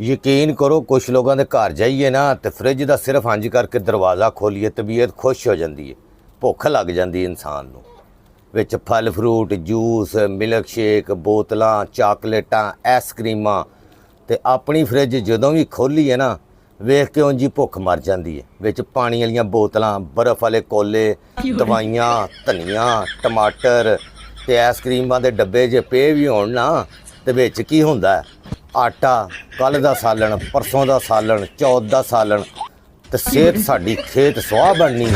ਯਕੀਨ ਕਰੋ ਕੁਛ ਲੋਕਾਂ ਦੇ ਘਰ ਜਾਈਏ ਨਾ ਤੇ ਫ੍ਰਿਜ ਦਾ ਸਿਰਫ ਇੰਜ ਕਰਕੇ ਦਰਵਾਜ਼ਾ ਖੋਲੀਏ ਤਬੀਅਤ ਖੁਸ਼ ਹੋ ਜਾਂਦੀ ਹੈ, ਭੁੱਖ ਲੱਗ ਜਾਂਦੀ ਇਨਸਾਨ ਨੂੰ। ਵਿੱਚ ਫਲ ਫਰੂਟ, ਜੂਸ, ਮਿਲਕ ਸ਼ੇਕ, ਬੋਤਲਾਂ, ਚਾਕਲੇਟਾਂ, ਆਈਸਕ੍ਰੀਮਾਂ। ਤੇ ਆਪਣੀ ਫ੍ਰਿਜ ਜਦੋਂ ਵੀ ਖੋਲ੍ਹੀ ਹੈ ਨਾ, ਵੇਖ ਕੇ ਉਂਝ ਹੀ ਭੁੱਖ ਮਰ ਜਾਂਦੀ ਹੈ। ਵਿੱਚ ਪਾਣੀ ਵਾਲੀਆਂ ਬੋਤਲਾਂ, ਬਰਫ਼ ਵਾਲੇ ਕੋਲੇ, ਦਵਾਈਆਂ, ਧਨੀਆ, ਟਮਾਟਰ ਤੇ ਆਈਸਕ੍ਰੀਮਾਂ ਦੇ ਡੱਬੇ ਜੇ ਪਏ ਵੀ ਹੋਣ ਨਾ, ਤੇ ਵਿੱਚ ਕੀ ਹੁੰਦਾ? ਆਟਾ, ਕੱਲ੍ਹ ਦਾ ਸਾਲਣ, ਪਰਸੋਂ ਦਾ ਸਾਲਣ, ਚੌਥ ਦਾ ਸਾਲਣ। ਤੇ ਸਿਹਤ ਸਾਡੀ ਖੇਤ ਸੁਆਹ ਬਣਨੀ।